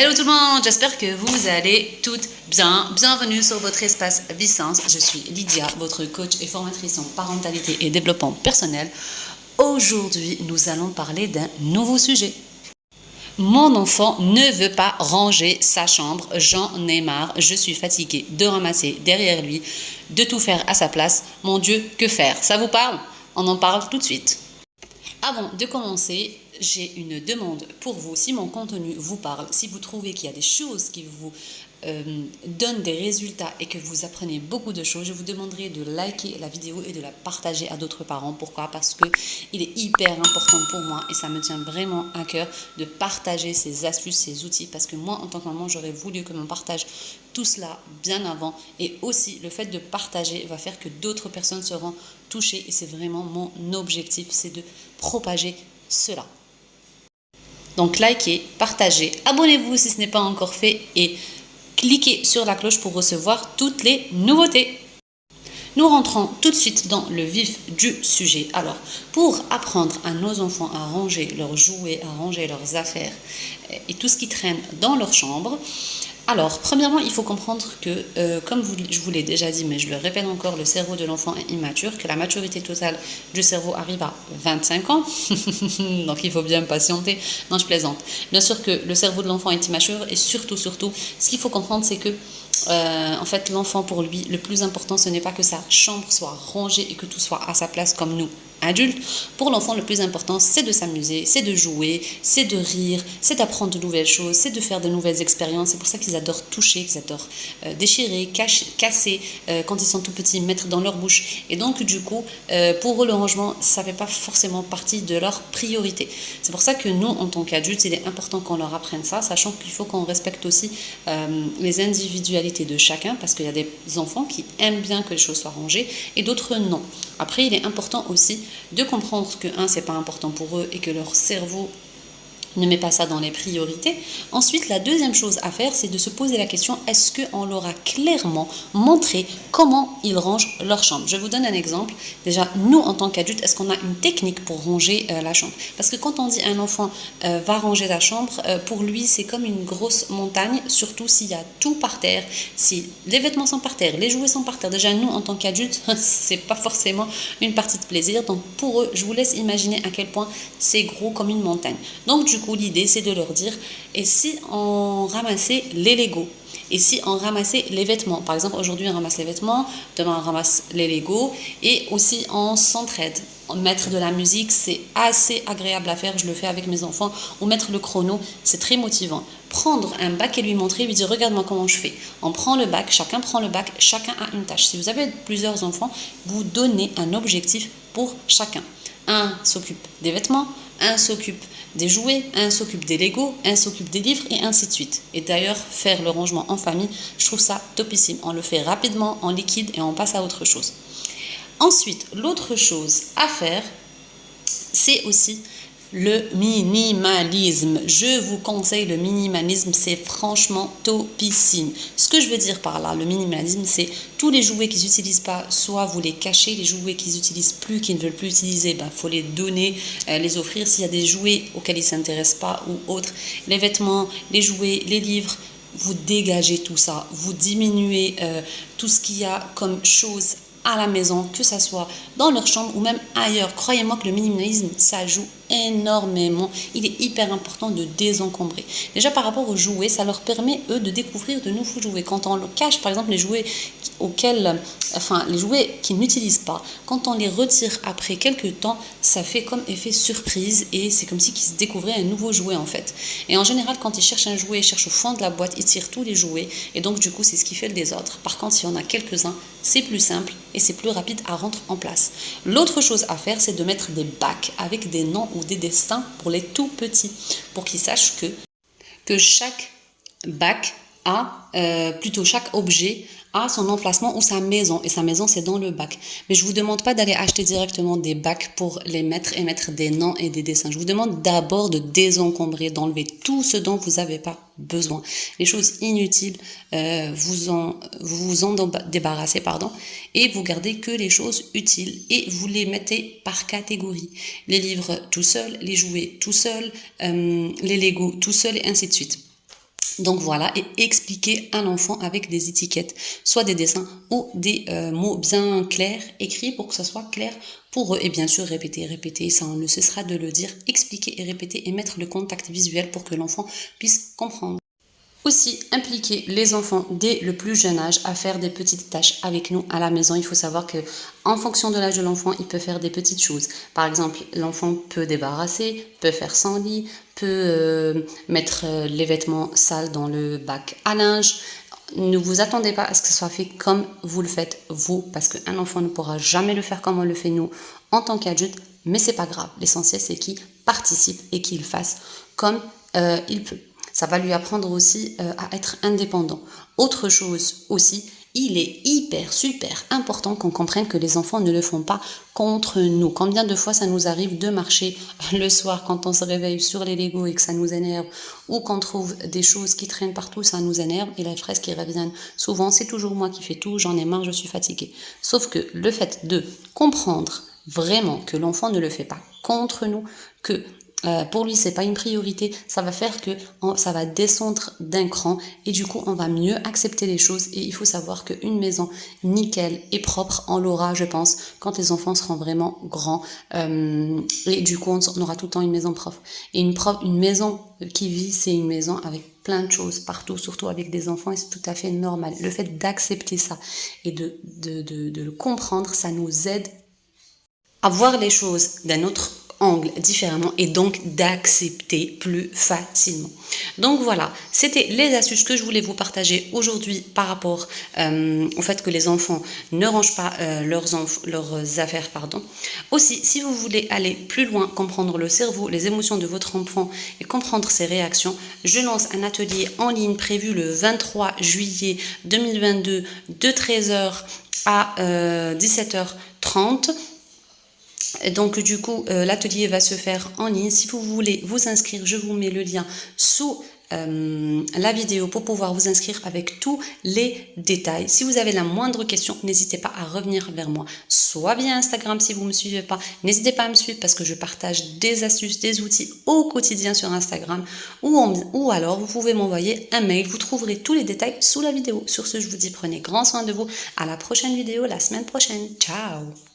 Hello tout le monde, j'espère que vous allez toutes bien. Bienvenue sur votre espace Vicence. Je suis Lydia, votre coach et formatrice en parentalité et développement personnel. Aujourd'hui, nous allons parler d'un nouveau sujet. Mon enfant ne veut pas ranger sa chambre, j'en ai marre, je suis fatiguée de ramasser derrière lui, de tout faire à sa place. Mon Dieu, que faire? Ça vous parle? On en parle tout de suite. Avant de commencer, j'ai une demande pour vous. Si mon contenu vous parle, si vous trouvez qu'il y a des choses qui vous donnent des résultats et que vous apprenez beaucoup de choses, je vous demanderai de liker la vidéo et de la partager à d'autres parents. Pourquoi? Parce qu'il est hyper important pour moi et ça me tient vraiment à cœur de partager ces astuces, ces outils. Parce que moi, en tant que maman, j'aurais voulu que l'on partage tout cela bien avant. Et aussi, le fait de partager va faire que d'autres personnes seront touchées. Et c'est vraiment mon objectif, c'est de propager cela. Donc likez, partagez, abonnez-vous si ce n'est pas encore fait et cliquez sur la cloche pour recevoir toutes les nouveautés. Nous rentrons tout de suite dans le vif du sujet. Alors, pour apprendre à nos enfants à ranger leurs jouets, à ranger leurs affaires et tout ce qui traîne dans leur chambre, alors, premièrement, il faut comprendre que, comme je vous l'ai déjà dit, mais je le répète encore, le cerveau de l'enfant est immature, que la maturité totale du cerveau arrive à 25 ans, donc il faut bien patienter. Non, je plaisante. Bien sûr que le cerveau de l'enfant est immature et surtout, ce qu'il faut comprendre, c'est que en fait, l'enfant, pour lui, le plus important, ce n'est pas que sa chambre soit rangée et que tout soit à sa place comme nous, adultes. Pour l'enfant, le plus important, c'est de s'amuser, c'est de jouer, c'est de rire, c'est d'apprendre de nouvelles choses, c'est de faire de nouvelles expériences. C'est pour ça qu'ils adorent toucher, qu'ils adorent déchirer, casser, quand ils sont tout petits, mettre dans leur bouche. Et donc, du coup, pour eux, le rangement, ça ne fait pas forcément partie de leur priorité. C'est pour ça que nous, en tant qu'adultes, il est important qu'on leur apprenne ça, sachant qu'il faut qu'on respecte aussi les individualités de chacun, parce qu'il y a des enfants qui aiment bien que les choses soient rangées et d'autres non. Après, il est important aussi de comprendre que, c'est pas important pour eux et que leur cerveau ne met pas ça dans les priorités. Ensuite, la deuxième chose à faire, c'est de se poser la question, est-ce qu'on leur a clairement montré comment ils rangent leur chambre? Je vous donne un exemple. Déjà, nous, en tant qu'adultes, est-ce qu'on a une technique pour ranger la chambre? Parce que quand on dit un enfant va ranger la chambre, pour lui, c'est comme une grosse montagne, surtout s'il y a tout par terre, si les vêtements sont par terre, les jouets sont par terre. Déjà, nous, en tant qu'adultes, c'est pas forcément une partie de plaisir. Donc, pour eux, je vous laisse imaginer à quel point c'est gros comme une montagne. Donc, du coup, l'idée, c'est de leur dire, et si on ramassait les Legos? Et si on ramassait les vêtements? Par exemple, aujourd'hui, on ramasse les vêtements, demain, on ramasse les Legos, et aussi, on s'entraide. Mettre de la musique, c'est assez agréable à faire, je le fais avec mes enfants, ou mettre le chrono, c'est très motivant. Prendre un bac et lui montrer, lui dire, regarde-moi comment je fais. On prend le bac, chacun prend le bac, chacun a une tâche. Si vous avez plusieurs enfants, vous donnez un objectif pour chacun. Un s'occupe des vêtements, un s'occupe des jouets, un s'occupe des Legos, un s'occupe des livres et ainsi de suite. Et d'ailleurs, faire le rangement en famille, je trouve ça topissime. On le fait rapidement, en liquide et on passe à autre chose. Ensuite, l'autre chose à faire, c'est aussi le minimalisme. Je vous conseille le minimalisme, c'est franchement topissime. Ce que je veux dire par là, le minimalisme, c'est tous les jouets qu'ils n'utilisent pas, soit vous les cachez, les jouets qu'ils n'utilisent plus, qu'ils ne veulent plus utiliser, faut les donner, les offrir. S'il y a des jouets auxquels ils ne s'intéressent pas ou autres, les vêtements, les jouets, les livres, vous dégagez tout ça, vous diminuez tout ce qu'il y a comme choses à la maison, que ça soit dans leur chambre ou même ailleurs. Croyez-moi que le minimalisme, ça joue énormément. Il est hyper important de désencombrer. Déjà par rapport aux jouets, ça leur permet eux de découvrir de nouveaux jouets. Quand on cache par exemple les jouets les jouets qu'ils n'utilisent pas, quand on les retire après quelques temps, ça fait comme effet surprise et c'est comme si ils se découvraient un nouveau jouet en fait. Et en général, quand ils cherchent un jouet, ils cherchent au fond de la boîte, ils tirent tous les jouets et donc du coup c'est ce qui fait le désordre. Par contre, si on a quelques-uns, c'est plus simple et c'est plus rapide à rentrer en place. L'autre chose à faire, c'est de mettre des bacs avec des noms ou des dessins pour les tout petits, pour qu'ils sachent que chaque bac chaque objet a son emplacement ou sa maison, et sa maison c'est dans le bac. Mais je vous demande pas d'aller acheter directement des bacs pour les mettre et mettre des noms et des dessins. Je vous demande d'abord de désencombrer, d'enlever tout ce dont vous n'avez pas besoin. Les choses inutiles, vous en débarrassez, et vous gardez que les choses utiles et vous les mettez par catégorie. Les livres tout seuls, les jouets tout seuls, les Legos tout seuls et ainsi de suite. Donc voilà, et expliquer à l'enfant avec des étiquettes, soit des dessins ou des mots bien clairs, écrits pour que ce soit clair pour eux. Et bien sûr, répéter, ça on ne cessera de le dire, expliquer et répéter et mettre le contact visuel pour que l'enfant puisse comprendre. Aussi, impliquer les enfants dès le plus jeune âge à faire des petites tâches avec nous à la maison. Il faut savoir que, en fonction de l'âge de l'enfant, il peut faire des petites choses. Par exemple, l'enfant peut débarrasser, peut faire son lit, peut mettre les vêtements sales dans le bac à linge. Ne vous attendez pas à ce que ce soit fait comme vous le faites vous, parce qu'un enfant ne pourra jamais le faire comme on le fait nous en tant qu'adulte, mais c'est pas grave. L'essentiel, c'est qu'il participe et qu'il fasse comme il peut. Ça va lui apprendre aussi à être indépendant. Autre chose aussi, il est hyper, super important qu'on comprenne que les enfants ne le font pas contre nous. Combien de fois ça nous arrive de marcher le soir quand on se réveille sur les Legos et que ça nous énerve, ou qu'on trouve des choses qui traînent partout, ça nous énerve, et la phrase qui revient souvent, c'est toujours moi qui fais tout, j'en ai marre, je suis fatiguée. Sauf que le fait de comprendre vraiment que l'enfant ne le fait pas contre nous, que pour lui c'est pas une priorité, ça va faire que ça va descendre d'un cran et du coup on va mieux accepter les choses. Et il faut savoir qu'une maison nickel et propre, on l'aura je pense quand les enfants seront vraiment grands, et du coup on aura tout le temps une maison propre. Et une maison qui vit, c'est une maison avec plein de choses partout, surtout avec des enfants, et c'est tout à fait normal. Le fait d'accepter ça et de le comprendre, ça nous aide à voir les choses d'un autre angle différemment et donc d'accepter plus facilement. Donc voilà, c'était les astuces que je voulais vous partager aujourd'hui par rapport au fait que les enfants ne rangent pas leurs affaires. Aussi, si vous voulez aller plus loin, comprendre le cerveau, les émotions de votre enfant et comprendre ses réactions, je lance un atelier en ligne prévu le 23 juillet 2022 de 13h à 17h30. Donc du coup, l'atelier va se faire en ligne. Si vous voulez vous inscrire, je vous mets le lien sous la vidéo pour pouvoir vous inscrire avec tous les détails. Si vous avez la moindre question, n'hésitez pas à revenir vers moi, soit via Instagram si vous ne me suivez pas. N'hésitez pas à me suivre parce que je partage des astuces, des outils au quotidien sur Instagram, ou alors vous pouvez m'envoyer un mail. Vous trouverez tous les détails sous la vidéo. Sur ce, je vous dis prenez grand soin de vous. À la prochaine vidéo, la semaine prochaine. Ciao!